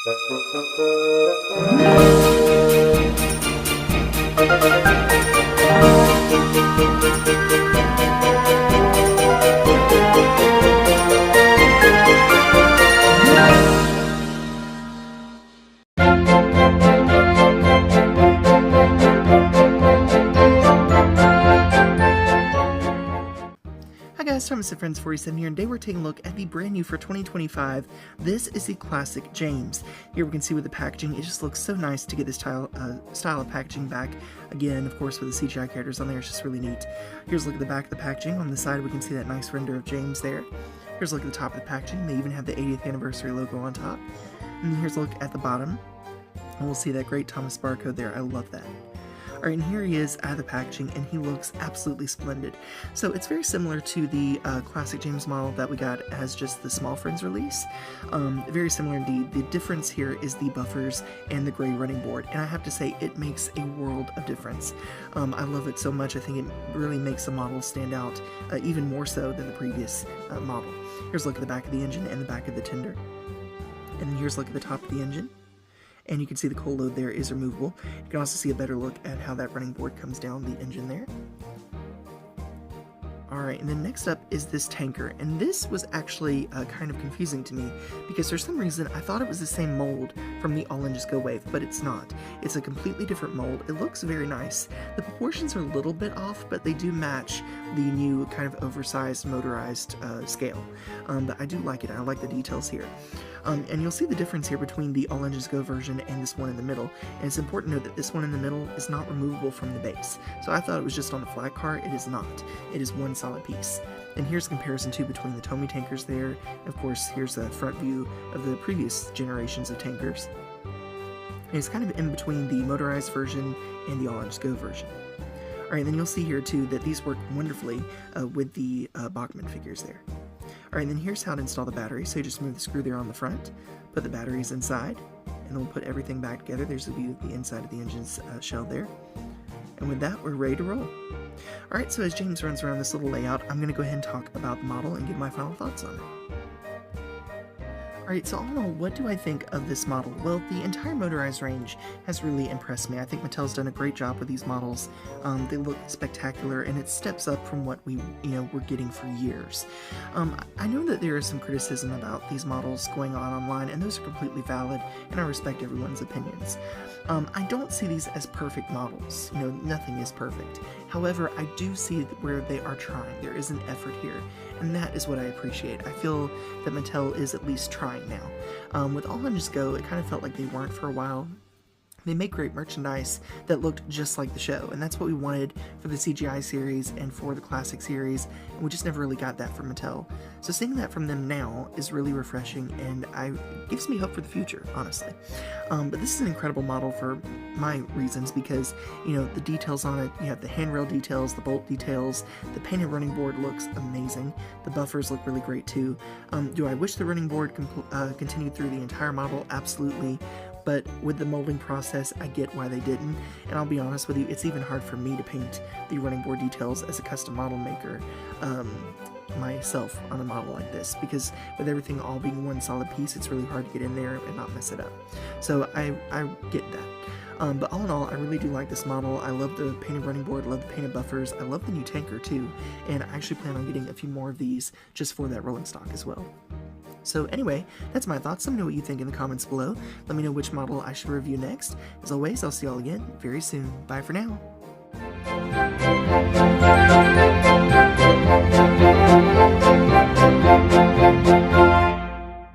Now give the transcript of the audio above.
Hi guys, Thomas and Friends 47 here, and today we're taking a look at the brand new for 2025. This is the classic James. Here we can see with the packaging, it just looks so nice to get this style of packaging back. Again, of course, with the CGI characters on there, it's just really neat. Here's a look at the back of the packaging. On the side, we can see that nice render of James there. Here's a look at the top of the packaging. They even have the 80th anniversary logo on top. And here's a look at the bottom, and we'll see that great Thomas barcode there. I love that. Alright, and here he is out of the packaging, and he looks absolutely splendid. So it's very similar to the classic James model that we got as just the Small Friends release. Very similar indeed. The difference here is the buffers and the gray running board, and I have to say it makes a world of difference. I love it so much. I think it really makes the model stand out even more so than the previous model. Here's a look at the back of the engine and the back of the tender. And here's a look at the top of the engine. And you can see the coal load there is removable. You can also see a better look at how that running board comes down the engine there. Alright, and then next up is this tanker, and this was actually kind of confusing to me, because for some reason I thought it was the same mold from the All In Just Go wave, but it's not. It's a completely different mold. It looks very nice. The proportions are a little bit off, but they do match the new kind of oversized motorized scale. But I do like it. I like the details here. And you'll see the difference here between the All In Just Go version and this one in the middle, and it's important to note that this one in the middle is not removable from the base. So I thought it was just on the flat car. It is not. It is one solid piece. And here's a comparison too between the Tomy tankers there. And of course, here's a front view of the previous generations of tankers. And it's kind of in between the motorized version and the All In Just Go version. Alright, then you'll see here too that these work wonderfully with the Bachmann figures there. Alright, then here's how to install the battery. So you just move the screw there on the front, put the batteries inside, and then we'll put everything back together. There's the view of the inside of the engine's shell there. And with that, we're ready to roll. Alright, so as James runs around this little layout, I'm going to go ahead and talk about the model and give my final thoughts on it. Alright, so all in all, what do I think of this model? Well, the entire motorized range has really impressed me. I think Mattel's done a great job with these models. They look spectacular, and it steps up from what we, we're getting for years. I know that there is some criticism about these models going on online, and those are completely valid, and I respect everyone's opinions. I don't see these as perfect models. Nothing is perfect. However, I do see where they are trying. There is an effort here, and that is what I appreciate. I feel that Mattel is at least trying now. With All In Just Go, it kind of felt like they weren't for a while. They make great merchandise that looked just like the show, and that's what we wanted for the CGI series and for the classic series, and we just never really got that from Mattel. So seeing that from them now is really refreshing, and it gives me hope for the future, honestly. But this is an incredible model for my reasons, because, the details on it, you have the handrail details, the bolt details, the painted running board looks amazing, the buffers look really great too. Do I wish the running board continued through the entire model? Absolutely. But with the molding process, I get why they didn't, and I'll be honest with you, it's even hard for me to paint the running board details as a custom model maker myself on a model like this, because with everything all being one solid piece, it's really hard to get in there and not mess it up. So I get that. But all in all, I really do like this model. I love the painted running board, I love the painted buffers, I love the new tanker too, and I actually plan on getting a few more of these just for that rolling stock as well. So anyway, that's my thoughts. Let me know what you think in the comments below. Let me know which model I should review next. As always, I'll see you all again very soon. Bye for now.